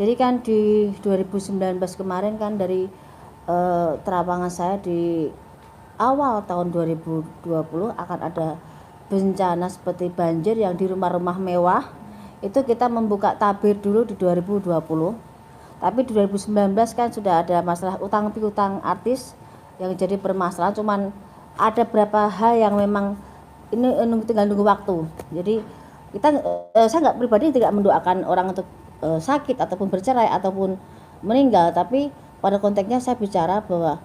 Jadi kan di 2019 kemarin kan dari terawangan saya di awal tahun 2020 akan ada bencana seperti banjir yang di rumah-rumah mewah. Itu kita membuka tabir dulu di 2020. Tapi di 2019 kan sudah ada masalah utang piutang artis yang jadi permasalahan, cuman ada beberapa hal yang memang ini tinggal nunggu waktu. Jadi kita saya nggak pribadi tidak mendoakan orang untuk sakit ataupun bercerai ataupun meninggal, tapi pada konteksnya saya bicara bahwa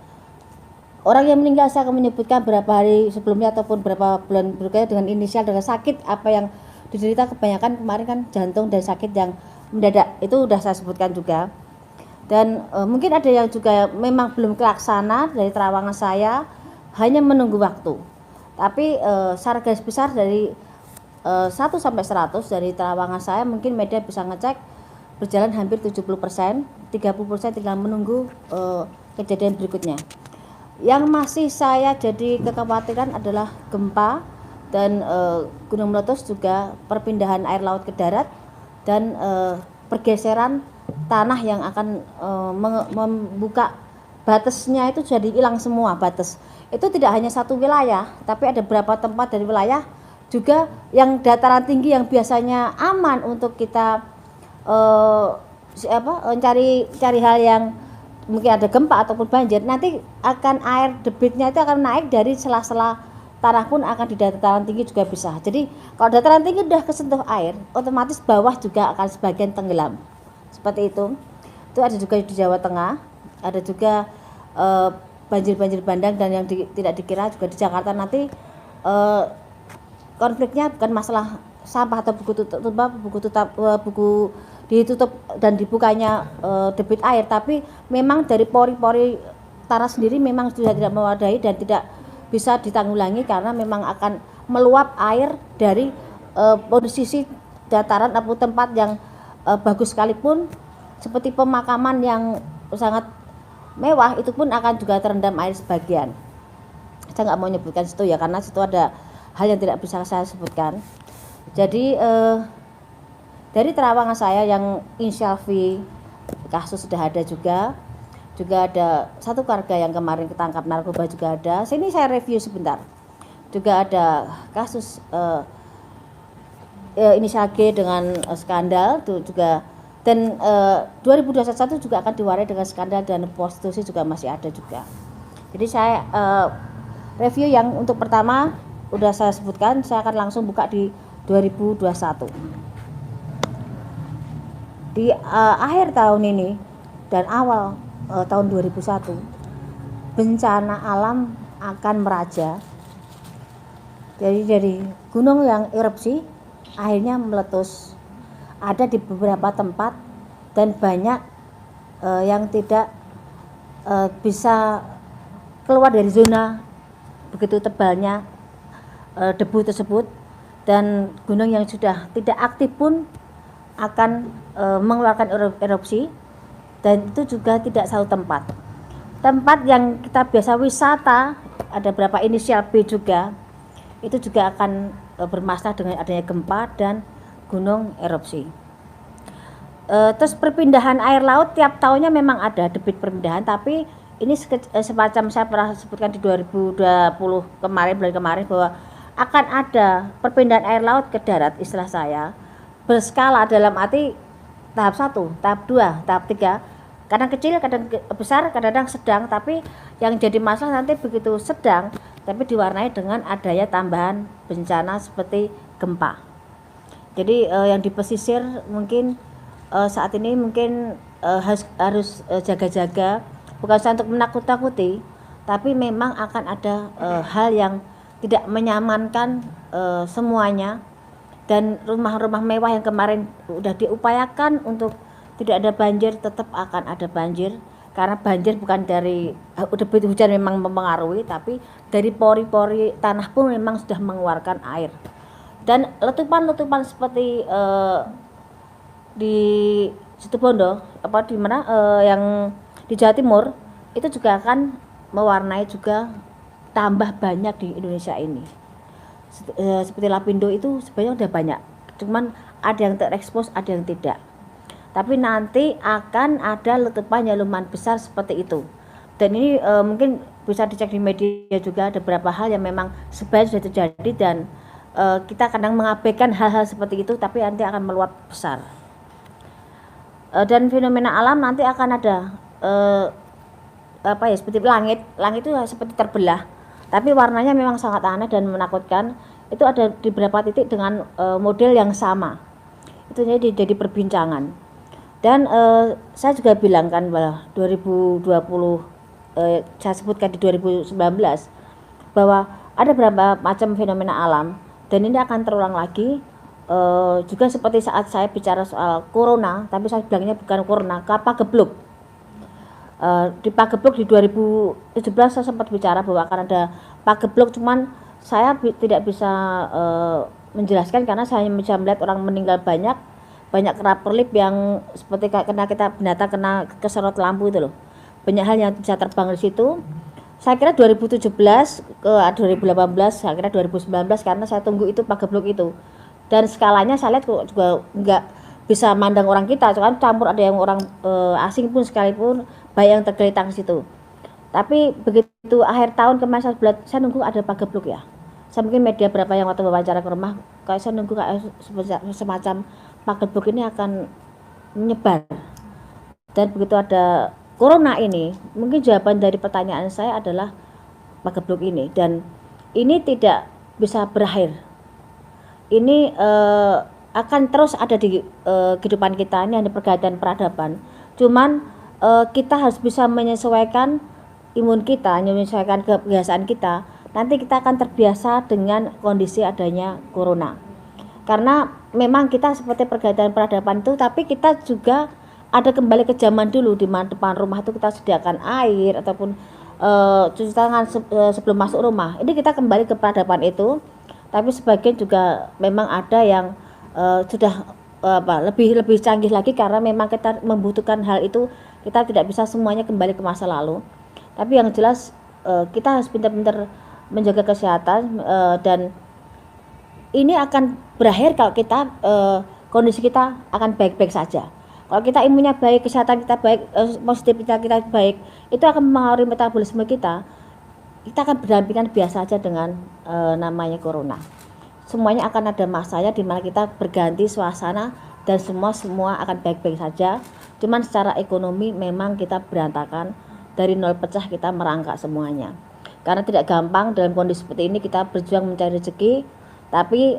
orang yang meninggal saya akan menyebutkan berapa hari sebelumnya ataupun berapa bulan berikutnya dengan inisial dengan sakit apa yang diderita. Kebanyakan kemarin kan jantung dan sakit yang mendadak, itu udah saya sebutkan juga. Dan mungkin ada yang juga memang belum terlaksana dari terawangan saya, hanya menunggu waktu. Tapi secara garis besar dari 1 sampai 100 dari terawangan saya mungkin media bisa ngecek berjalan hampir 70%, 30% tinggal menunggu kejadian berikutnya. Yang masih saya jadi kekhawatiran adalah gempa dan gunung meletus, juga perpindahan air laut ke darat dan pergeseran tanah yang akan membuka batasnya itu jadi hilang semua batas. Itu tidak hanya satu wilayah, tapi ada beberapa tempat dari wilayah juga yang dataran tinggi yang biasanya aman untuk kita cari hal yang mungkin ada gempa ataupun banjir, nanti akan air debitnya itu akan naik dari sela-sela tanah pun akan di dataran tinggi juga bisa. Jadi kalau dataran tinggi udah kesentuh air, otomatis bawah juga akan sebagian tenggelam. Seperti itu. Itu ada juga di Jawa Tengah, ada juga banjir-banjir bandang, dan yang tidak dikira juga di Jakarta nanti konfliknya bukan masalah sampah atau buku ditutup dan dibukanya debit air, tapi memang dari pori-pori tanah sendiri memang sudah tidak memadai dan tidak bisa ditanggulangi karena memang akan meluap air dari posisi dataran atau tempat yang bagus sekalipun, seperti pemakaman yang sangat mewah itu pun akan juga terendam air sebagian. Saya nggak mau menyebutkan situ ya, karena situ ada hal yang tidak bisa saya sebutkan. Jadi dari terawangan saya yang inisial V kasus sudah ada juga ada satu keluarga yang kemarin ketangkap narkoba juga ada. Sini saya review sebentar. Juga ada kasus inisial G dengan skandal itu juga, dan 2021 juga akan diwarai dengan skandal dan prostitusi juga masih ada juga. Jadi saya review yang untuk pertama udah saya sebutkan, saya akan langsung buka di 2021. Di akhir tahun ini dan awal tahun 2001, bencana alam akan meraja. Jadi dari gunung yang erupsi akhirnya meletus, ada di beberapa tempat, dan banyak yang tidak bisa keluar dari zona begitu tebalnya debu tersebut, dan gunung yang sudah tidak aktif pun akan mengeluarkan erupsi, dan itu juga tidak satu tempat yang kita biasa wisata, ada beberapa inisial B juga, itu juga akan bermasalah dengan adanya gempa dan gunung erupsi. Terus perpindahan air laut tiap tahunnya memang ada debit perpindahan, tapi ini semacam saya pernah sebutkan di 2020 bulan kemarin bahwa akan ada perpindahan air laut ke darat, istilah saya berskala, dalam arti tahap 1, tahap 2, tahap 3, kadang kecil, kadang besar, kadang sedang, tapi yang jadi masalah nanti begitu sedang tapi diwarnai dengan adanya tambahan bencana seperti gempa. Jadi yang di pesisir mungkin saat ini mungkin harus jaga-jaga, bukan untuk menakut-takuti, tapi memang akan ada hal yang tidak menyamankan semuanya. Dan rumah-rumah mewah yang kemarin udah diupayakan untuk tidak ada banjir, tetap akan ada banjir, karena banjir bukan dari debit hujan memang mempengaruhi, tapi dari pori-pori tanah pun memang sudah mengeluarkan air. Dan letupan-letupan seperti di Situbondo di mana yang di Jawa Timur itu juga akan mewarnai juga tambah banyak di Indonesia ini. Seperti Lapindo itu sebenarnya udah banyak, cuman ada yang terekspos, ada yang tidak. tapi nanti akan ada letupan yang lumayan besar seperti itu. Dan ini mungkin bisa dicek di media juga, ada beberapa hal yang memang sebenarnya sudah terjadi dan kita kadang mengabaikan hal-hal seperti itu, tapi nanti akan meluap besar. Dan fenomena alam nanti akan ada seperti langit itu seperti terbelah, tapi warnanya memang sangat aneh dan menakutkan. Itu ada di beberapa titik dengan model yang sama, itu jadi perbincangan. Dan saya juga bilang kan bahwa 2020 saya sebutkan di 2019 bahwa ada beberapa macam fenomena alam dan ini akan terulang lagi. Juga seperti saat saya bicara soal corona, tapi saya bilangnya bukan corona, Pagebluk. Di Pagebluk di 2017 saya sempat bicara bahwa akan ada Pagebluk, cuman saya tidak bisa menjelaskan karena saya hanya bisa melihat orang meninggal banyak kerap perlip yang seperti kena kita binatang kena keserot lampu itu loh. Banyak hal yang bisa terbang di situ. Saya kira 2017 ke 2018, saya kira 2019 karena saya tunggu itu Pagebluk itu. Dan skalanya saya lihat juga enggak bisa mandang orang kita, kan campur ada yang orang asing pun sekalipun banyak yang tergeletak di situ. Tapi begitu akhir tahun kemarin saya nunggu ada Pagebluk ya. Saya mungkin media berapa yang waktu wawancara ke rumah, kayak saya nunggu kayak semacam Pagebluk ini akan menyebar. Dan begitu ada corona ini, mungkin jawaban dari pertanyaan saya adalah Pagebluk ini, dan ini tidak bisa berakhir. Ini akan terus ada di kehidupan kita, ini ada pergaulan peradaban. Cuman kita harus bisa menyesuaikan imun kita, menyesuaikan kebiasaan kita. Nanti kita akan terbiasa dengan kondisi adanya corona. Karena memang kita seperti pergaulan peradaban itu, tapi kita juga ada kembali ke zaman dulu di mana depan rumah itu kita sediakan air ataupun cuci tangan sebelum masuk rumah. Ini kita kembali ke peradaban itu, tapi sebagian juga memang ada yang sudah lebih canggih lagi karena memang kita membutuhkan hal itu. Kita tidak bisa semuanya kembali ke masa lalu, tapi yang jelas kita harus pintar-pintar menjaga kesehatan dan ini akan berakhir kalau kita kondisi kita akan baik-baik saja. Kalau kita imunnya baik, kesehatan kita baik, positivitas kita baik, itu akan mempengaruhi metabolisme kita. Kita akan berdampingan biasa saja dengan namanya corona. Semuanya akan ada masanya di mana kita berganti suasana dan semua akan baik-baik saja. Cuman secara ekonomi memang kita berantakan, dari nol pecah kita merangkak semuanya. Karena tidak gampang dalam kondisi seperti ini kita berjuang mencari rezeki, tapi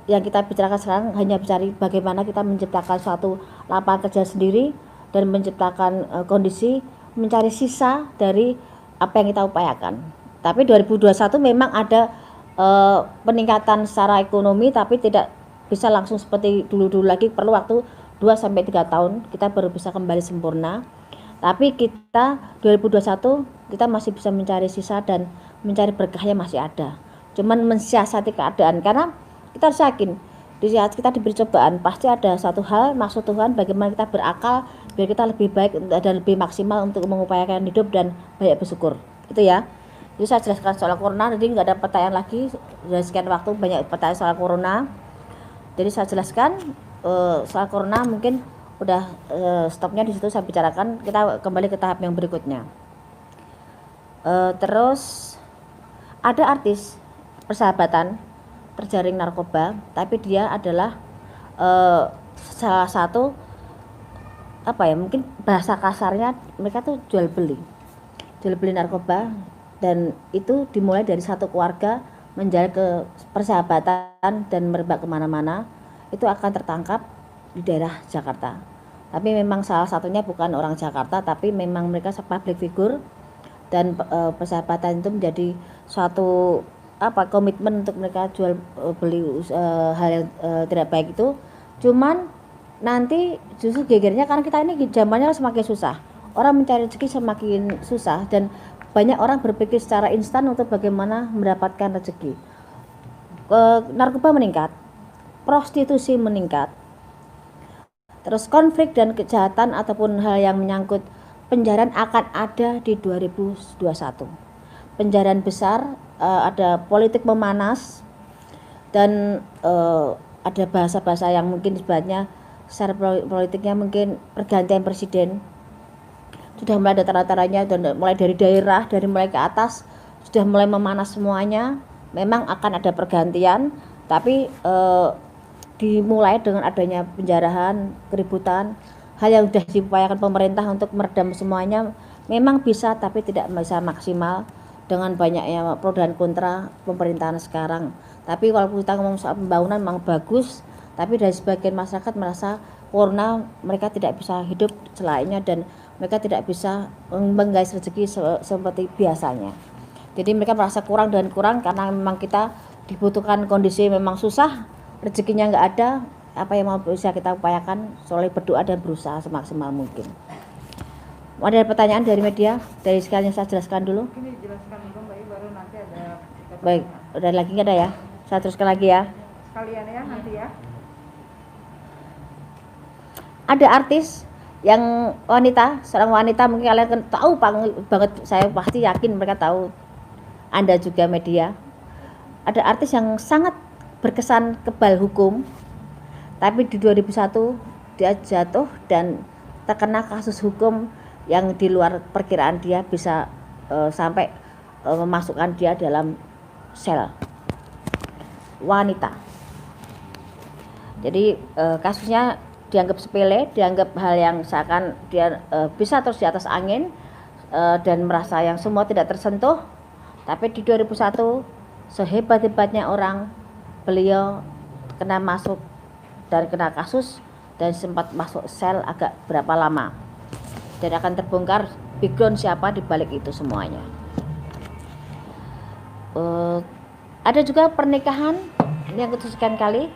yang kita bicarakan sekarang hanya mencari bagaimana kita menciptakan suatu lapangan kerja sendiri dan menciptakan kondisi mencari sisa dari apa yang kita upayakan. Tapi 2021 memang ada peningkatan secara ekonomi, tapi tidak bisa langsung seperti dulu-dulu lagi, perlu waktu 2-3 tahun kita baru bisa kembali sempurna. Tapi kita 2021 kita masih bisa mencari sisa dan mencari berkahnya masih ada. Cuman mensiasati keadaan, karena kita harus yakin di saat kita diberi cobaan pasti ada satu hal maksud Tuhan bagaimana kita berakal biar kita lebih baik dan lebih maksimal untuk mengupayakan hidup dan banyak bersyukur. Itu ya. Jadi saya jelaskan soal corona, jadi nggak ada pertanyaan lagi. Sudah sekian waktu banyak pertanyaan soal corona. Jadi saya jelaskan soal corona, mungkin udah stopnya di situ saya bicarakan. Kita kembali ke tahap yang berikutnya. Terus ada artis persahabatan terjaring narkoba, tapi dia adalah salah satu mungkin bahasa kasarnya mereka tuh jual beli narkoba, dan itu dimulai dari satu keluarga menjalin ke persahabatan dan merebak kemana-mana. Itu akan tertangkap di daerah Jakarta, tapi memang salah satunya bukan orang Jakarta, tapi memang mereka public figure, dan persahabatan itu menjadi suatu komitmen untuk mereka jual beli hal yang tidak baik itu. Cuman nanti justru gegernya karena kita ini zamannya semakin susah, orang mencari rezeki semakin susah, dan banyak orang berpikir secara instan untuk bagaimana mendapatkan rezeki. Narkoba meningkat, prostitusi meningkat, terus konflik dan kejahatan ataupun hal yang menyangkut penjarahan akan ada di 2021. Penjarahan besar, ada politik memanas, dan ada bahasa-bahasa yang mungkin sebenarnya secara politiknya mungkin pergantian presiden sudah mulai ada tanda-tandanya, dan mulai dari daerah, dari mulai ke atas sudah mulai memanas semuanya. Memang akan ada pergantian, tapi dimulai dengan adanya penjarahan, keributan, hal yang sudah diupayakan pemerintah untuk meredam semuanya memang bisa, tapi tidak bisa maksimal dengan banyaknya pro dan kontra pemerintahan sekarang. Tapi kalau kita ngomong soal pembangunan memang bagus, tapi dari sebagian masyarakat merasa karena mereka tidak bisa hidup selainnya dan mereka tidak bisa menggais rezeki seperti biasanya. Jadi mereka merasa kurang dan kurang karena memang kita dibutuhkan kondisi memang susah, rezekinya nggak ada, apa yang mau bisa kita upayakan soleh berdoa dan berusaha semaksimal mungkin. Ada pertanyaan dari media? Dari sekalian saya jelaskan dulu. Ini jelaskan dulu Mbak, baru nanti ada. Baik, udah lagi nggak ada ya? Saya teruskan lagi ya. Sekalian ya nanti ya. Ada artis yang wanita, seorang wanita, mungkin kalian tahu banget, saya pasti yakin mereka tahu, Anda juga media. Ada artis yang sangat berkesan kebal hukum, tapi di 2001 dia jatuh dan terkena kasus hukum yang di luar perkiraan dia, bisa sampai memasukkan dia dalam sel. Wanita. Jadi kasusnya dianggap sepele, dianggap hal yang seakan dia bisa terus di atas angin dan merasa yang semua tidak tersentuh. Tapi di 2001 sehebat-hebatnya orang, beliau kena masuk dan kena kasus dan sempat masuk sel agak berapa lama. Dan akan terbongkar background siapa di balik itu semuanya. Ada juga pernikahan ini yang kesekian kali.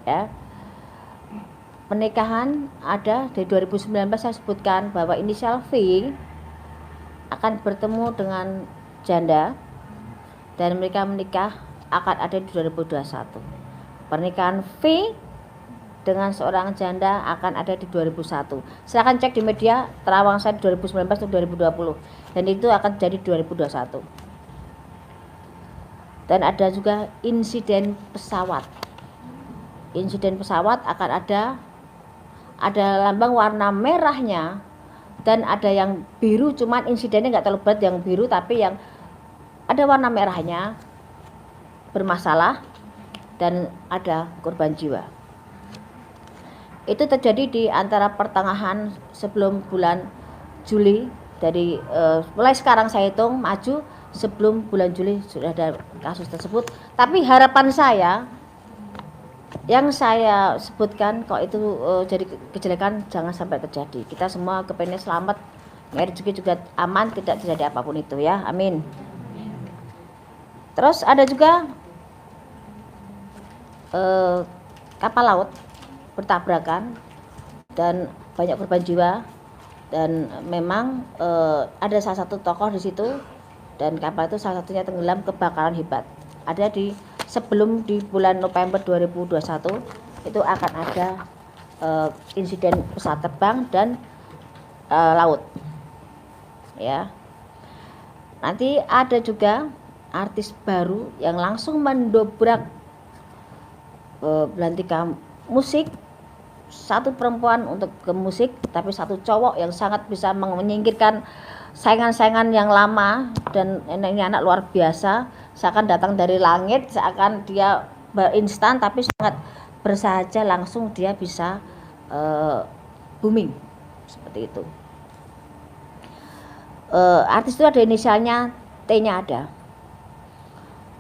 Ya, pernikahan ada dari 2019 saya sebutkan bahwa inisial V akan bertemu dengan janda dan mereka menikah akan ada di 2021. Pernikahan V dengan seorang janda akan ada di 2001. Silakan cek di media terawang saya di 2019 atau 2020 dan itu akan jadi 2021. Dan ada juga insiden pesawat. Insiden pesawat akan ada lambang warna merahnya dan ada yang biru, cuman insidennya nggak terlalu berat yang biru, tapi yang ada warna merahnya bermasalah dan ada korban jiwa. Itu terjadi di antara pertengahan sebelum bulan Juli, dari mulai sekarang saya hitung maju sebelum bulan Juli sudah ada kasus tersebut. Tapi harapan saya yang saya sebutkan, kok itu jadi kejelekan jangan sampai terjadi. Kita semua kepengen selamat, rezeki juga aman, tidak terjadi apapun itu ya, amin. Terus ada juga kapal laut bertabrakan dan banyak korban jiwa, dan memang ada salah satu tokoh di situ dan kapal itu salah satunya tenggelam, kebakaran hebat. Ada sebelum di bulan November 2021 itu akan ada insiden pesawat terbang dan laut. Ya. Nanti ada juga artis baru yang langsung mendobrak belantika musik, satu perempuan untuk ke musik, tapi satu cowok yang sangat bisa menyingkirkan saingan-saingan yang lama, dan ini anak luar biasa, seakan datang dari langit, seakan dia berinstan, tapi sangat bersahaja, langsung dia bisa booming seperti itu. Artis itu ada inisialnya, T-nya ada.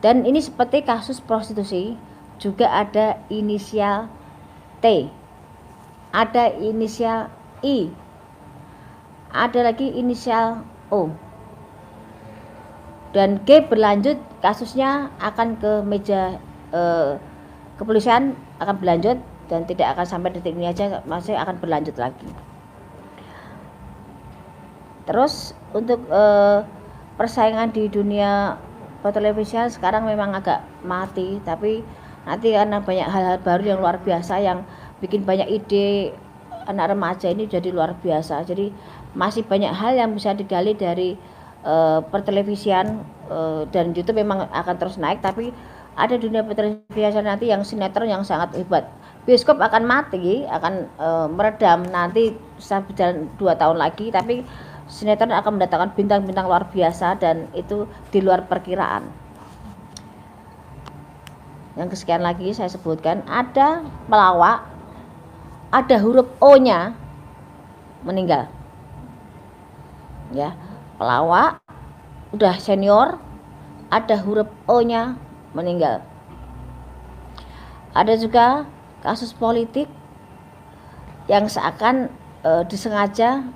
Dan ini seperti kasus prostitusi, juga ada inisial T, ada inisial I, ada lagi inisial O, dan G berlanjut, kasusnya akan ke meja kepolisian, akan berlanjut dan tidak akan sampai detik ini aja, masih akan berlanjut lagi. Terus untuk persaingan di dunia pertelevisian sekarang memang agak mati, tapi nanti karena banyak hal-hal baru yang luar biasa yang bikin banyak ide anak remaja ini jadi luar biasa. Jadi masih banyak hal yang bisa digali dari pertelevisian, dan YouTube memang akan terus naik, tapi ada dunia petelevisian nanti yang sinetron yang sangat hebat. Bioskop akan mati, akan meredam nanti bisa berjalan 2 tahun lagi, tapi sinetron akan mendatangkan bintang-bintang luar biasa dan itu di luar perkiraan. Yang kesekian lagi saya sebutkan, ada pelawak, ada huruf O-nya meninggal. Ya, pelawak udah senior, ada huruf O-nya meninggal. Ada juga kasus politik yang seakan disengaja,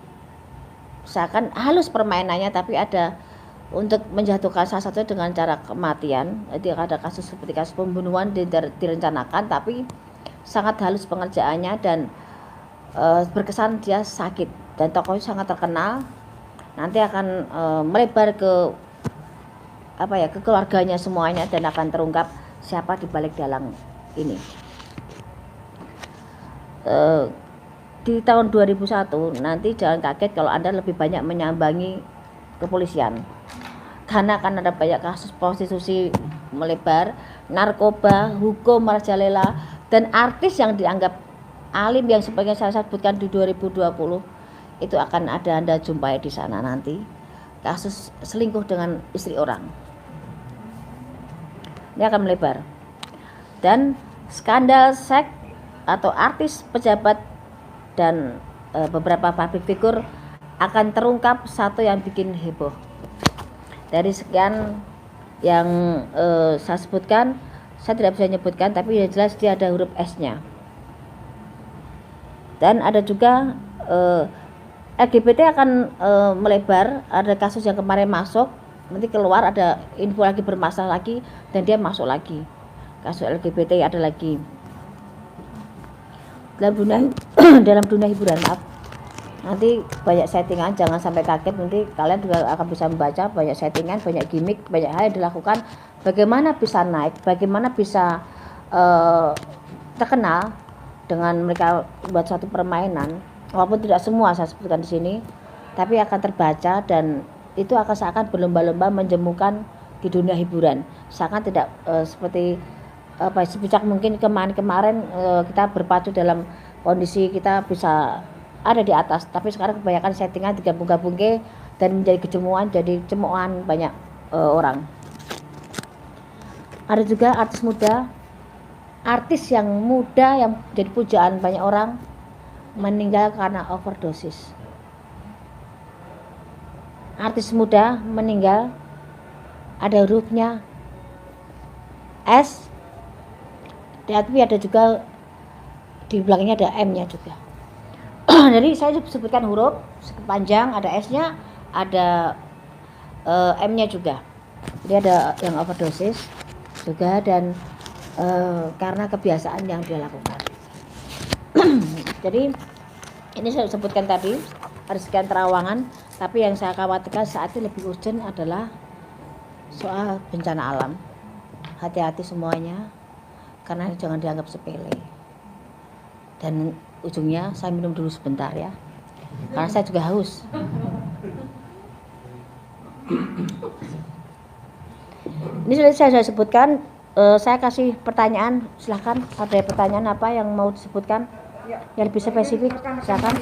seakan halus permainannya, tapi ada untuk menjatuhkan salah satu dengan cara kematian. Jadi ada kasus seperti kasus pembunuhan direncanakan, tapi sangat halus pengerjaannya dan berkesan dia sakit, dan tokohnya sangat terkenal. Nanti akan melebar ke ke keluarganya semuanya dan akan terungkap siapa di balik dalang ini. Di tahun 2001 nanti jangan kaget kalau Anda lebih banyak menyambangi kepolisian, karena akan ada banyak kasus prostitusi melebar, narkoba, hukum merajalela, dan artis yang dianggap alim yang sebagian saya sebutkan di 2020 itu akan ada Anda jumpai di sana nanti. Kasus selingkuh dengan istri orang ini akan melebar, dan skandal seks atau artis, pejabat, dan beberapa public figure akan terungkap satu yang bikin heboh. Dari sekian yang saya sebutkan, saya tidak bisa menyebutkan, tapi yang jelas dia ada huruf S-nya. Dan ada juga LGBT akan melebar. Ada kasus yang kemarin masuk, nanti keluar ada info lagi bermasalah lagi, dan dia masuk lagi. Kasus LGBT ada lagi. Dalam dunia hiburan, maaf. Nanti banyak settingan, jangan sampai kaget. Nanti kalian juga akan bisa membaca banyak settingan, banyak gimmick, banyak hal yang dilakukan. Bagaimana bisa naik, bagaimana bisa terkenal dengan mereka buat suatu permainan. Walaupun tidak semua saya sebutkan di sini, tapi akan terbaca, dan itu akan seakan berlomba-lomba menjemukan di dunia hiburan. Seakan tidak seperti sebijak mungkin kemarin kita berpacu dalam kondisi kita bisa ada di atas, tapi sekarang kebanyakan settingan digabung-gabungke dan menjadi kejemuan, jadi cemoohan banyak orang. Ada juga artis yang muda yang jadi pujaan banyak orang meninggal karena overdosis. Artis muda meninggal, ada hurufnya S, tapi ada juga di belakangnya ada M-nya juga. Jadi saya sebutkan huruf panjang, ada S-nya, ada M-nya juga. Jadi ada yang overdosis juga, dan karena kebiasaan yang dia lakukan. Jadi ini saya sebutkan tadi ada sekian terawangan, tapi yang saya khawatirkan saat ini lebih urgent adalah soal bencana alam. Hati-hati semuanya, karena jangan dianggap sepele. Dan ujungnya saya minum dulu sebentar ya, karena saya juga haus. Ini sudah saya sebutkan. Saya kasih pertanyaan, silahkan. Ada pertanyaan apa yang mau disebutkan yang lebih spesifik? Silahkan.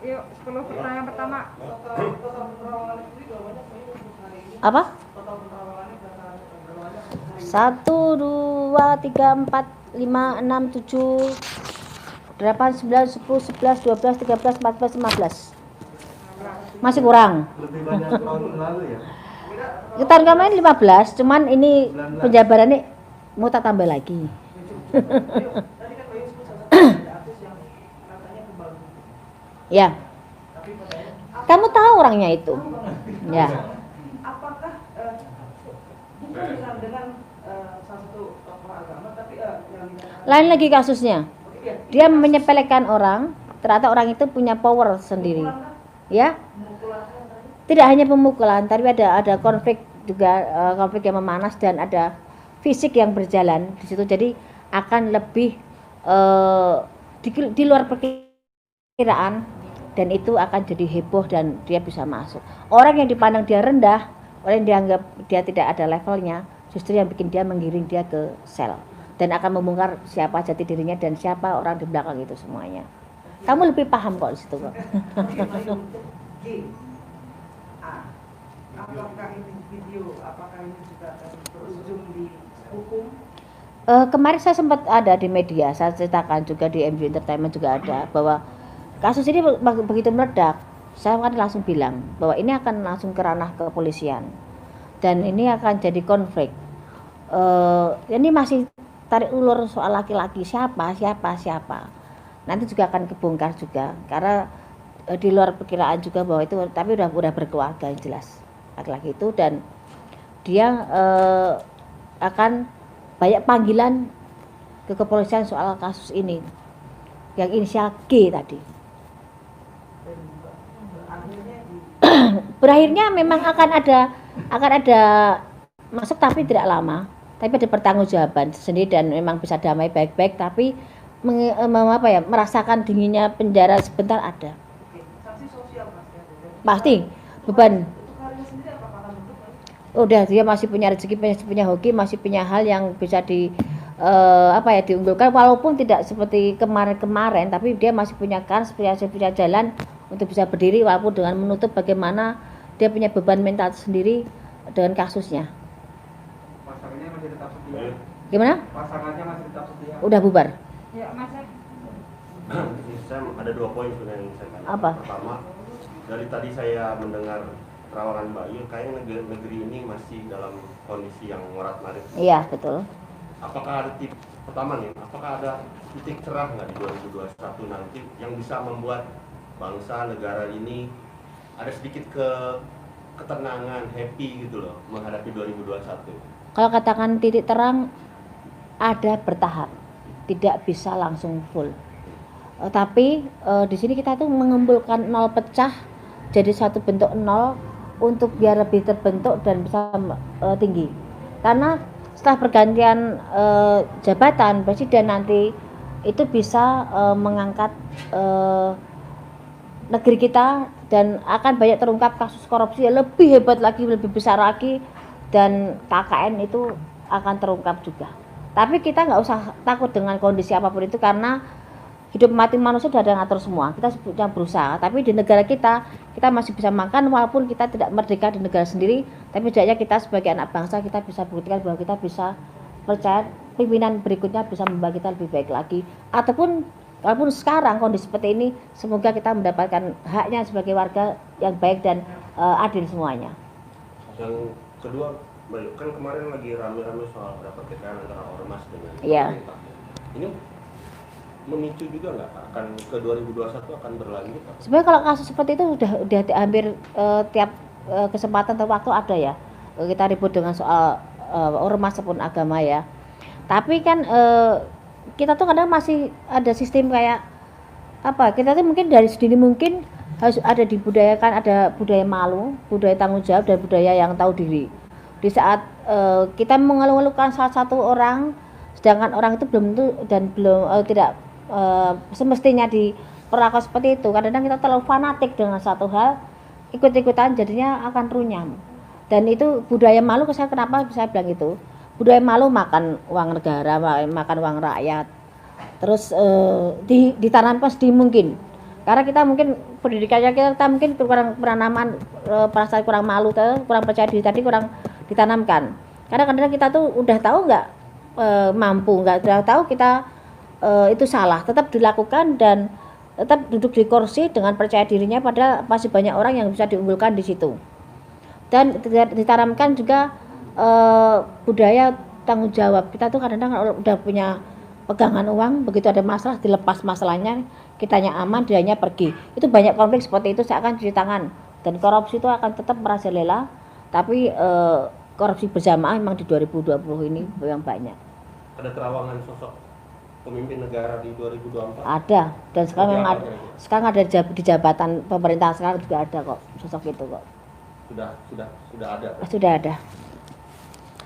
Yuk, 10 pertanyaan pertama. Apa? 1, 2, 3, 4, 5, 6, 7, 8, 9, 10, 11, 12, 13, 14, 15. Masih kurang. Lebih banyak tahun lalu ya. Tahun kemarin 15, cuman ini penjabarannya mau tak tambah lagi. Ya. Kamu tahu orangnya itu? Ya. Apakah bukan dengan satu tokoh agama, tapi yang Lain lagi kasusnya. Dia menyepelekan orang, ternyata orang itu punya power sendiri. Ya. Tidak hanya pemukulan, tapi ada konflik juga, konflik yang memanas, dan ada fisik yang berjalan di situ. Jadi akan lebih di luar perkiraan, dan itu akan jadi heboh dan dia bisa masuk. Orang yang dipandang dia rendah, orang yang dianggap dia tidak ada levelnya, justru yang bikin dia menggiring dia ke sel dan akan membongkar siapa jati dirinya dan siapa orang di belakang itu semuanya. Kamu lebih paham kok di situ kok. G. A. Apakah ini video, apakah ini juga akan berujung di hukum? Kemarin saya sempat ada di media, saya ceritakan juga di MU Entertainment juga ada bahwa kasus ini begitu meledak, saya kan langsung bilang bahwa ini akan langsung ke ranah kepolisian dan ini akan jadi konflik. Ini masih tarik ulur soal laki-laki siapa. Nanti juga akan kebongkar juga karena di luar perkiraan juga bahwa itu, tapi udah berkeluarga yang jelas laki-laki itu dan dia akan banyak panggilan ke kepolisian soal kasus ini yang inisial G tadi. Berakhirnya memang akan ada masuk tapi tidak lama, tapi ada pertanggungjawaban sendiri dan memang bisa damai baik-baik, tapi merasakan dinginnya penjara sebentar ada. Sanksi sosial Pasti beban. Untuk karirnya sendiri apakah akan bentuk? Udah dia masih punya rezeki, masih punya hoki, masih punya hal yang bisa diunggulkan walaupun tidak seperti kemarin-kemarin, tapi dia masih punya kans, punya jalan untuk bisa berdiri walaupun dengan menutup bagaimana dia punya beban mental sendiri dengan kasusnya. Pasangannya masih tetap setia. Gimana? Pasangannya masih tetap setia. Udah bubar. Ya, Mas. Saya ada 2 poin sebenarnya yang saya tanya. Apa? Pertama, dari tadi saya mendengar terawangan Mbak Yul, kayaknya negeri ini masih dalam kondisi yang morat-marit. Iya, betul. Apakah ada pertama nih, apakah ada titik cerah nggak di 2021 nanti yang bisa membuat bangsa negara ini ada sedikit ketenangan, happy gitu loh menghadapi 2021? Kalau katakan titik terang ada bertahap, tidak bisa langsung full. Tapi di sini kita tuh mengumpulkan nol pecah jadi satu bentuk nol untuk biar lebih terbentuk dan bisa tinggi. Karena setelah pergantian jabatan presiden nanti itu bisa mengangkat negeri kita dan akan banyak terungkap kasus korupsi yang lebih hebat lagi, lebih besar lagi, dan KKN itu akan terungkap juga. Tapi kita nggak usah takut dengan kondisi apapun itu karena hidup mati manusia sudah ada yang ngatur semua. Kita sebutnya berusaha, tapi di negara kita masih bisa makan walaupun kita tidak merdeka di negara sendiri, tapi setidaknya kita sebagai anak bangsa kita bisa buktikan bahwa kita bisa percaya pimpinan berikutnya bisa membawa kita lebih baik lagi. Ataupun walaupun sekarang kondisi seperti ini, semoga kita mendapatkan haknya sebagai warga yang baik dan adil semuanya. Yang kedua, kan kemarin lagi rame-rame soal dapat kekayaan antara ormas dengan pemerintah. Ini memicu juga nggak akan ke 2021 akan berlanjut? Sebenarnya kalau kasus seperti itu udah hampir tiap kesempatan atau waktu ada ya. Kita ribut dengan soal ormas ataupun agama ya. Tapi kan kita tuh kadang masih ada sistem kayak apa? Kita tuh mungkin dari sedini mungkin harus ada dibudayakan, ada budaya malu, budaya tanggung jawab dan budaya yang tahu diri. Di saat kita mengeluh-elukan salah satu orang, sedangkan orang itu belum tentu dan tidak semestinya diperlakukan seperti itu. Kadang-kadang kita terlalu fanatik dengan satu hal, ikut-ikutan jadinya akan runyam. Dan itu budaya malu, saya kenapa bisa bilang itu? Budaya malu makan uang negara, makan uang rakyat. Terus ditanamkan sedini mungkin. Karena kita mungkin pendidikannya kita mungkin kurang penanaman perasaan kurang malu, kurang percaya diri tadi kurang ditanamkan. Karena kadang-kadang kita tuh udah tahu nggak mampu, nggak udah tahu kita itu salah, tetap dilakukan dan tetap duduk di kursi dengan percaya dirinya, padahal masih banyak orang yang bisa diunggulkan di situ. Dan ditanamkan juga budaya tanggung jawab. Kita tuh kadang-kadang udah punya pegangan uang, begitu ada masalah dilepas masalahnya, kitanya aman, dianya pergi. Itu banyak konflik seperti itu, saya akan cuci tangan. Dan korupsi itu akan tetap merajalela, tapi korupsi berjamaah memang di 2020 ini yang banyak. Ada terawangan sosok pemimpin negara di 2024? Ada, dan sekarang ada di jabatan pemerintahan sekarang juga ada kok sosok itu kok. Sudah ada. Sudah ada.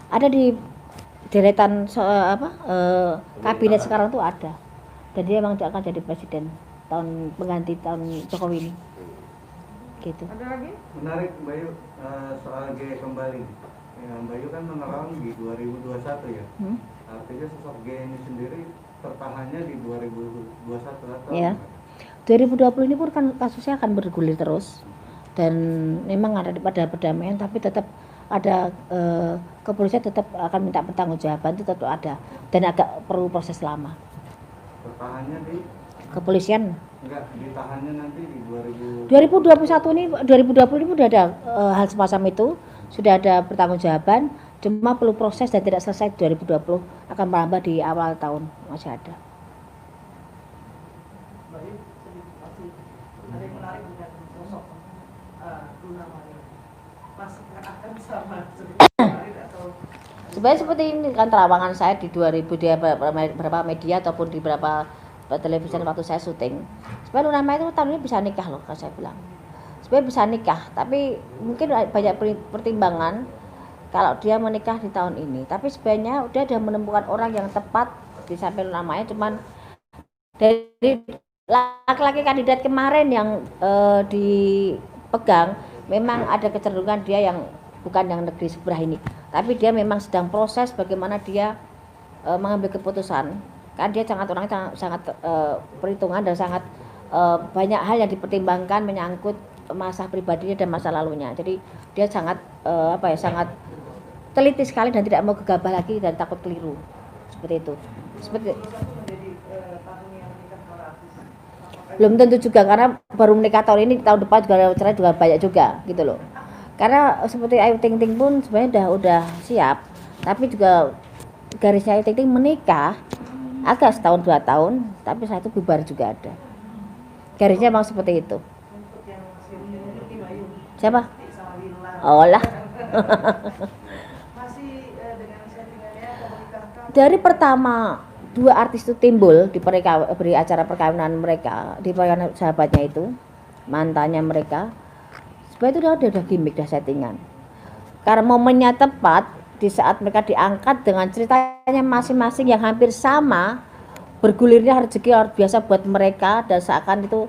Ada di deretan kabinet sekarang tuh ada. Dan dia memang akan jadi presiden tahun pengganti tahun Jokowi ini. Gitu. Ada lagi? Menarik Mbak Yu, soal G kembali. Ya, Mbak Yu kan menerang di 2021 ya. Hmm? Artinya sosok G ini sendiri tertahannya di 2021 atau Ya. 2020 ini pun kan kasusnya akan bergulir terus, dan memang ada pada perdamaian, tapi tetap ada kepolisian tetap akan minta pertanggungjawaban, itu tetap ada, dan agak perlu proses lama. tertahannya di Kepolisian enggak ditahannya nanti di 2021 ini 2020 ini sudah ada hal semacam itu, sudah ada pertanggungjawaban, cuma perlu proses dan tidak selesai 2020, akan merambah di awal tahun masih ada. Mbak Yu, masih ada yang menarik dengan sosok Luna Maya. Masih akan sama seperti kemarin atau Sebenarnya seperti ini kan terawangan saya di 2000 di beberapa media ataupun di beberapa televisi waktu saya syuting. Sebenarnya Luna Maya itu tahun ini bisa nikah loh, kan saya bilang. Sebenarnya bisa nikah, tapi mungkin banyak pertimbangan kalau dia menikah di tahun ini. Tapi sebenarnya dia sudah menemukan orang yang tepat di samping Luna Maya, cuman dari laki-laki kandidat kemarin yang dipegang memang ada kecenderungan dia yang bukan yang negeri sebelah ini, tapi dia memang sedang proses bagaimana dia mengambil keputusan, kan dia sangat orangnya sangat perhitungan dan sangat banyak hal yang dipertimbangkan menyangkut masa pribadinya dan masa lalunya. Jadi dia sangat sangat teliti sekali dan tidak mau gegabah lagi dan takut keliru, seperti itu. Seperti menjadi tahun yang menikah para artis. belum tentu juga, karena baru menikah tahun ini, tahun depan juga cerai juga banyak juga gitu loh. Karena seperti Ayu Ting Ting pun sebenarnya udah siap, tapi juga garisnya Ayu Ting Ting menikah agak setahun 2 tahun, tapi setelah itu bubar juga ada. Garisnya memang seperti itu. Untuk yang masih menyelidiki Mbak Yu, Siapa? sama Lila. Oh lah. Masih dengan settingannya atau menikahkan? Dari pertama dua artis itu timbul di acara perkawinan mereka, di perkawinan sahabatnya itu, mantannya mereka, sebenarnya itu udah gimmick, dah settingan. Karena momennya tepat di saat mereka diangkat dengan ceritanya masing-masing yang hampir sama, bergulirnya rezeki luar biasa buat mereka dan seakan itu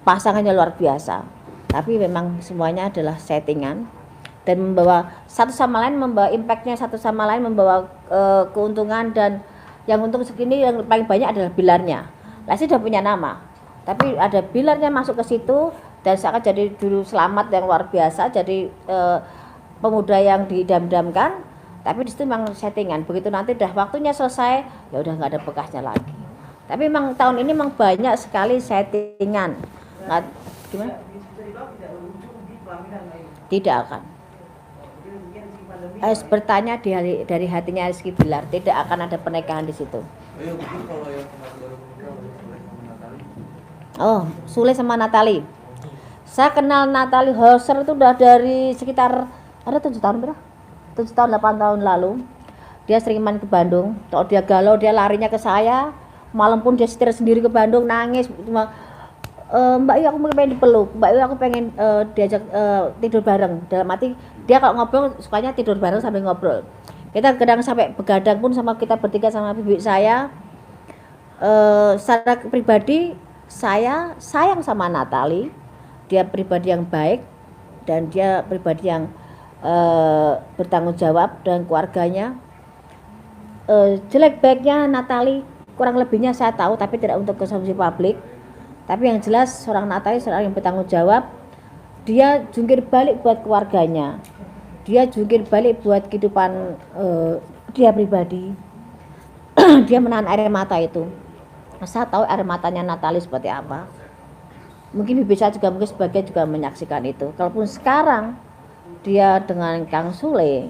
pasangannya luar biasa. Tapi memang semuanya adalah settingan dan membawa satu sama lain, membawa impactnya satu sama lain, membawa keuntungan, dan yang untung segini yang paling banyak adalah Bilarnya. Lesti sudah punya nama, tapi ada Bilarnya masuk ke situ dan seakan jadi dulu Selamat yang luar biasa, jadi pemuda yang diidam-idamkan, tapi di situ memang settingan. Begitu nanti udah waktunya selesai, ya udah nggak ada bekasnya lagi. Tapi memang tahun ini memang banyak sekali settingan. Nggak, gimana? Bisa dibilang tidak berujung di pelaminan Mbak Yu. Tidak akan. Jadi mungkin si pandemi. Harus bertanya dari hatinya Rizky Bilar, tidak akan ada pernikahan di situ. Ayo, mungkin kalau yang kemarin baru menikah oleh Sule sama Natali. Oh, Sule sama Natali. Saya kenal Natali Hauser itu udah dari sekitar ada 7 tahun berapa? 7 tahun 8 tahun lalu. Dia sering main ke Bandung. Kalau dia galau dia larinya ke saya. Malam pun dia setir sendiri ke Bandung, nangis cuma Mbak Yu aku pengen dipeluk, Mbak Yu aku pengen diajak tidur bareng. Dalam arti dia kalau ngobrol sukanya tidur bareng sambil ngobrol. Kita kadang sampai begadang pun sama kita bertiga sama bibi saya. Secara pribadi saya sayang sama Natali. Dia pribadi yang baik dan dia pribadi yang bertanggung jawab dengan keluarganya. Jelek baiknya Natali kurang lebihnya saya tahu, tapi tidak untuk konsumsi publik. Tapi yang jelas seorang Natali seorang yang bertanggung jawab. Dia jungkir balik buat keluarganya, dia jungkir balik buat kehidupan dia pribadi. Dia menahan air mata itu. Saya tahu air matanya Natali seperti apa. Mungkin bibi saya juga mungkin sebagian juga menyaksikan itu. Kalaupun sekarang dia dengan Kang Sule,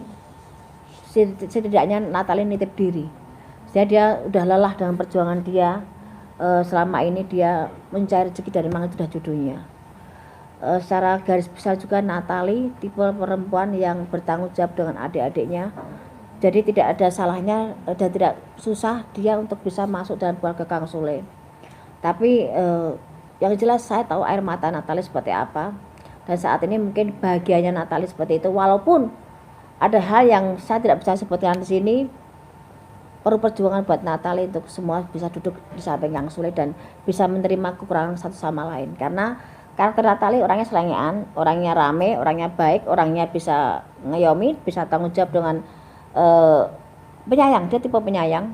setidaknya Natali nitip diri. Jadi dia udah lelah dengan perjuangan dia. Selama ini dia mencari rezeki dari mana sudah judulnya. Secara garis besar juga Natali tipe perempuan yang bertanggung jawab dengan adik-adiknya. Jadi tidak ada salahnya dan tidak susah dia untuk bisa masuk dalam keluarga Kang Sule. Tapi yang jelas saya tahu air mata Natali seperti apa. Dan saat ini mungkin bahagianya Natali seperti itu. Walaupun ada hal yang saya tidak bisa sebutkan di sini. Perlu perjuangan buat Natali untuk semua bisa duduk di samping Kang Sule dan bisa menerima kekurangan satu sama lain. Karena Karakter Natali orangnya selengean, orangnya rame, orangnya baik, orangnya bisa ngayomi, bisa tanggung jawab dengan penyayang. Dia tipe penyayang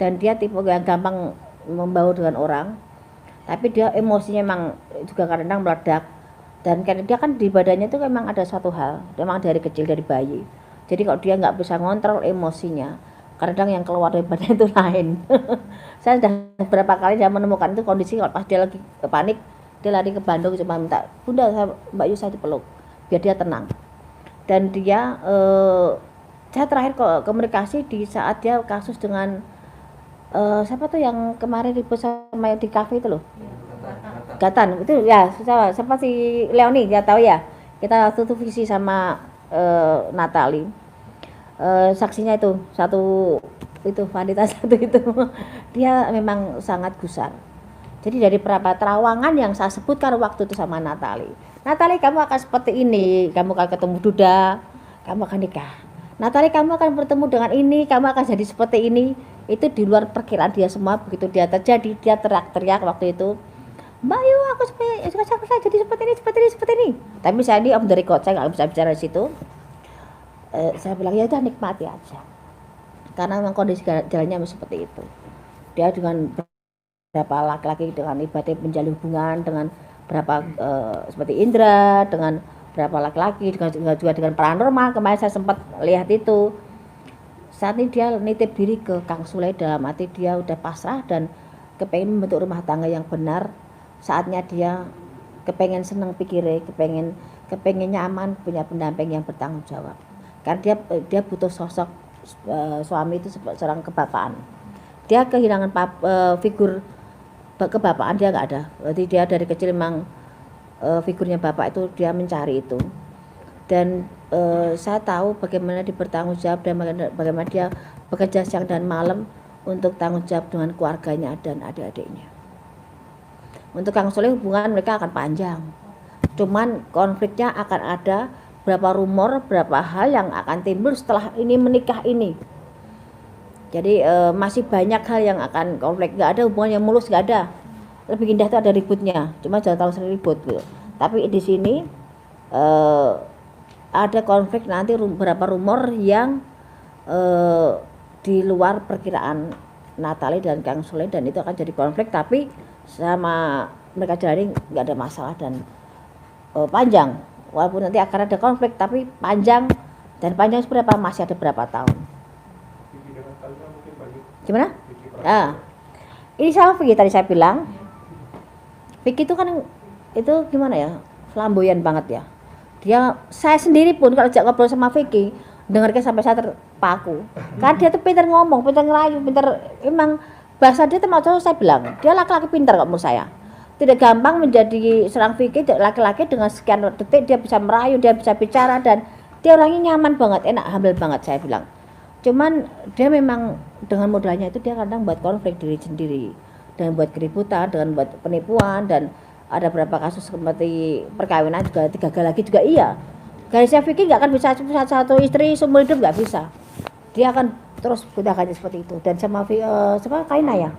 dan dia tipe yang gampang membaur dengan orang. Tapi dia emosinya memang juga kadang-kadang meledak. Dan karena dia kan di badannya itu memang ada satu hal, memang dari kecil, dari bayi. Jadi kalau dia nggak bisa ngontrol emosinya, kadang yang keluar dari badan itu lain. Saya sudah beberapa kali saya menemukan itu kondisi kalau pas dia lagi panik, dia lari ke Bandung cuma minta, Bunda, Mbak Yu saya dipeluk, biar dia tenang. Dan dia, saya terakhir komunikasi di saat dia kasus dengan siapa tuh yang kemarin ribut sama di kafe itu loh. Gatan itu ya, siapa si Leoni, dia tahu ya. Kita waktu itu visi sama Natali. Saksinya itu satu itu wanita satu itu dia memang sangat gusar. Jadi dari beberapa terawangan yang saya sebutkan waktu itu sama Natali, kamu akan seperti ini, kamu akan ketemu Duda, kamu akan nikah. Natali, kamu akan bertemu dengan ini, kamu akan jadi seperti ini. Itu di luar perkiraan dia semua. Begitu dia terjadi, dia teriak-teriak waktu itu, Mbak Yu, aku saya jadi seperti ini. Tapi saya ini off the record, saya nggak bisa bicara di situ. Saya bilang ya udah nikmati aja, karena memang kondisi jalannya seperti itu. Dia dengan berapa laki-laki dengan ibadah menjalin hubungan dengan berapa seperti Indra, dengan berapa laki-laki, juga dengan paranormal. Kemarin saya sempat lihat itu. Saat ini dia nitip diri ke Kang Sule, dalam arti dia udah pasrah dan kepengen membentuk rumah tangga yang benar. Saatnya dia kepengen seneng pikirnya, kepengen nyaman, punya pendamping yang bertanggung jawab. Karena dia butuh sosok suami itu seorang kebapaan. Dia kehilangan figur kebapaan, dia nggak ada. Berarti dia dari kecil memang figurnya bapak itu dia mencari itu. Dan saya tahu bagaimana dia bertanggung jawab dan bagaimana dia bekerja siang dan malam untuk tanggung jawab dengan keluarganya dan adik-adiknya. Untuk Kang Soleh hubungan mereka akan panjang. Cuman konfliknya akan ada, berapa rumor, berapa hal yang akan timbul setelah ini menikah ini. Jadi masih banyak hal yang akan konflik, nggak ada hubungan yang mulus, nggak ada. Lebih indah itu ada ributnya, cuma jangan terlalu sering ribut gitu. Tapi di sini ada konflik nanti beberapa rumor yang di luar perkiraan Natali dan Kang Soleh, dan itu akan jadi konflik, tapi sama mereka jalani nggak ada masalah dan panjang. Walaupun nanti akan ada konflik, tapi panjang, dan panjang seberapa masih ada berapa tahun. Gimana? Ini sama Vicky tadi saya bilang. Vicky itu kan itu gimana ya? Flamboyan banget ya. Saya sendiri pun kalau ngobrol sama Vicky, dengarnya sampai saya terpaku. Kan dia tuh pintar ngomong, pintar ngerayu, emang bahasa dia termasuk, saya bilang dia laki-laki pintar kok menurut saya. Tidak gampang menjadi seorang Vicky, laki-laki dengan sekian detik dia bisa merayu, dia bisa bicara, dan dia orangnya nyaman banget, enak, humble banget saya bilang. Cuman dia memang dengan modalnya itu dia kadang buat konflik diri sendiri, dengan buat keributan, dengan buat penipuan, dan ada beberapa kasus seperti perkawinan juga gagal lagi juga iya. Garisnya Vicky nggak akan bisa satu istri seumur hidup, nggak bisa. Dia akan terus gunakannya seperti itu. Dan sama Kaina ya,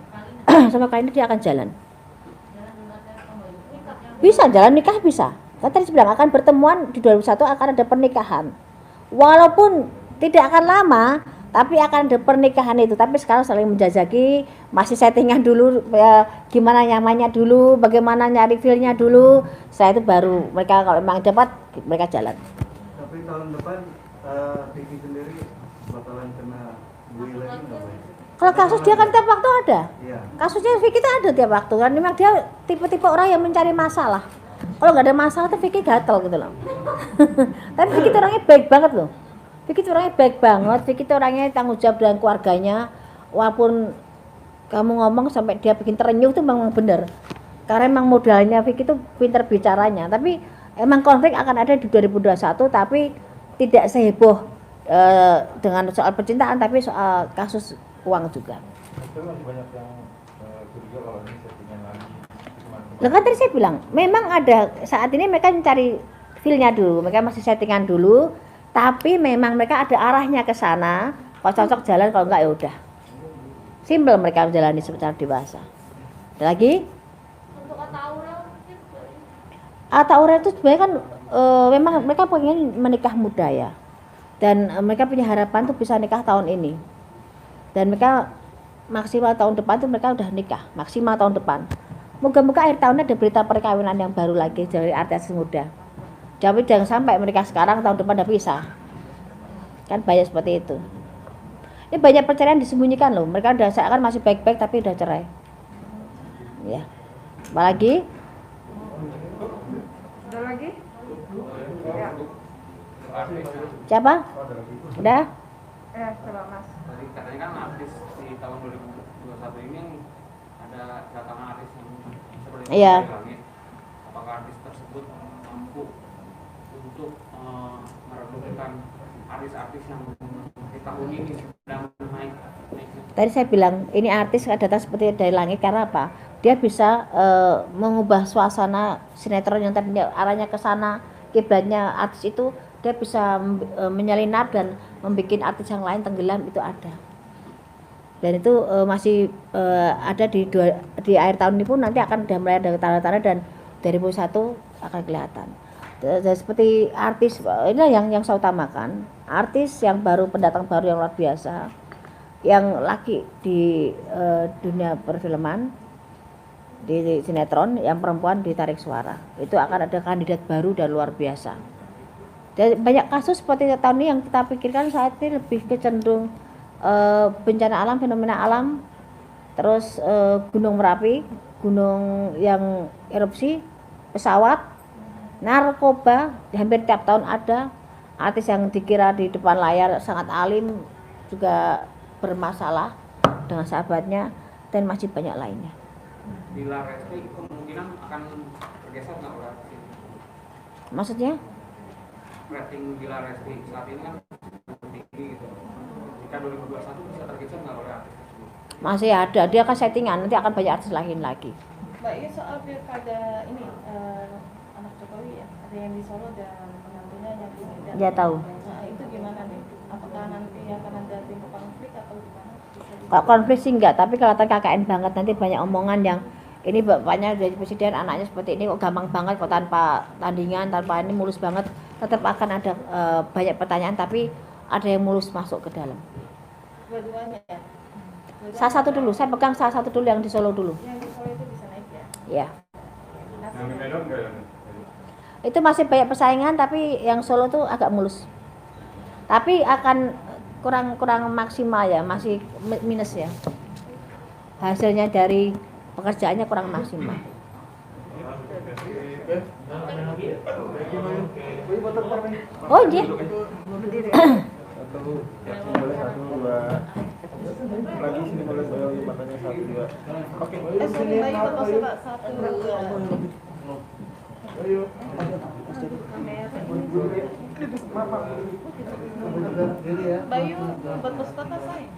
sama Kaina dia akan jalan. Bisa jalan nikah bisa. Kan tadi bilang akan pertemuan di 2001 akan ada pernikahan. Walaupun tidak akan lama, tapi akan ada pernikahan itu. Tapi sekarang saling menjajaki, masih settingan dulu, gimana nyamannya dulu, bagaimana nyari feel-nya dulu. Setelah itu baru mereka kalau memang dapat, mereka jalan. Tapi tahun depan Vicky sendiri bakalan kena bully lagi nggak, Pak? Kalau kasus dia kan tiap waktu ada. Iya. Kasusnya Vicky itu ada tiap waktu kan. Memang dia tipe-tipe orang yang mencari masalah. Kalau nggak ada masalah tuh Vicky gatel gitu loh. Tapi Vicky itu orangnya baik banget loh. Vicky itu orangnya baik banget. Vicky itu orangnya tanggung jawab dengan keluarganya. Walaupun kamu ngomong sampai dia bikin terenyuh tuh memang benar. Karena memang modalnya Vicky itu pintar bicaranya. Tapi emang konflik akan ada di 2021, tapi tidak seheboh dengan soal percintaan, tapi soal kasus uang juga. Itu masih banyak yang curiga kalau ini settingan lagi. Nah kan tadi saya bilang, memang ada saat ini mereka mencari feel-nya dulu, mereka masih settingan dulu, tapi memang mereka ada arahnya ke sana. Kalau cocok jalan, kalau enggak ya udah. Simpel mereka menjalani secara dewasa. Ada lagi? Akta Aura itu sebenarnya kan memang mereka pengen menikah muda ya, dan mereka punya harapan tuh bisa nikah tahun ini, dan mereka maksimal tahun depan tuh mereka udah nikah maksimal tahun depan. Moga-moga akhir tahun ada berita perkawinan yang baru lagi dari artis muda. Tapi jangan sampai mereka sekarang tahun depan udah pisah. Kan banyak seperti itu. Ini banyak perceraian disembunyikan loh. Mereka udah seakan masih baik-baik tapi udah cerai. Ya. Apalagi? Ada lagi? Ya. Siapa? Udah? Coba Mas. Tadi katanya kan artis di tahun 2021 ini ada datangan artis yang seperti Iya. dari langit. Apakah artis tersebut mampu untuk meredupkan artis-artis yang di tahun ini sedang naik? Tadi saya bilang ini artis datang seperti dari langit karena apa? Dia bisa mengubah suasana sinetron yang tadinya arahnya ke sana, kiblatnya artis itu dia bisa menyelinap dan membuat artis yang lain tenggelam, itu ada. Dan itu masih ada di akhir tahun ini pun nanti akan udah mulai ada tanda-tanda dan 2001 akan kelihatan. Dan seperti artis ini yang saya utamakan, artis yang baru, pendatang baru yang luar biasa, yang laki di dunia perfilman, di sinetron, yang perempuan ditarik suara. Itu akan ada kandidat baru dan luar biasa. Dan banyak kasus seperti tahun ini yang kita pikirkan saat ini lebih kecenderung bencana alam, fenomena alam, terus gunung Merapi, gunung yang erupsi, pesawat, narkoba, hampir tiap tahun ada. Artis yang dikira di depan layar sangat alim juga bermasalah dengan sahabatnya, dan masih banyak lainnya. Bila Resti kemungkinan akan bergeser nggak oleh artis ini? Maksudnya? Rating Bila Resti saat ini kan tinggi gitu. Jika 2021 bisa tergeser nggak oleh artis tersebut? Masih ada, dia akan settingan, nanti akan banyak artis lain lagi. Mbak, ini soal pilkada ini anak Jokowi ya, ada yang di Solo dan penantunya yang di Medan. Dia tahu. Nah, itu gimana nih? Apakah nanti akan ada timbul konflik atau gimana? Kalau konflik sih enggak, tapi kelihatan KKN banget, nanti banyak omongan yang ini bapaknya dari presiden, anaknya seperti ini kok gampang banget, kok tanpa tandingan, tanpa ini mulus banget. Tetap akan ada banyak pertanyaan, tapi ada yang mulus masuk ke dalam. Dua-duanya ya? Salah satu dulu, saya pegang salah satu dulu yang di Solo dulu. Yang di Solo itu bisa naik ya? Ya. Yang di Medan enggak ya? Itu masih banyak persaingan, tapi yang Solo tuh agak mulus. Tapi akan kurang maksimal ya, masih minus ya. Hasilnya dari pekerjaannya kurang maksimal. Oh iya. Boleh 1, 2. Lagi sini boleh saya matanya 1, 2. Oke. Sini Bayu foto coba 1, 2. Ayo. Bayu buat Mustafa saya.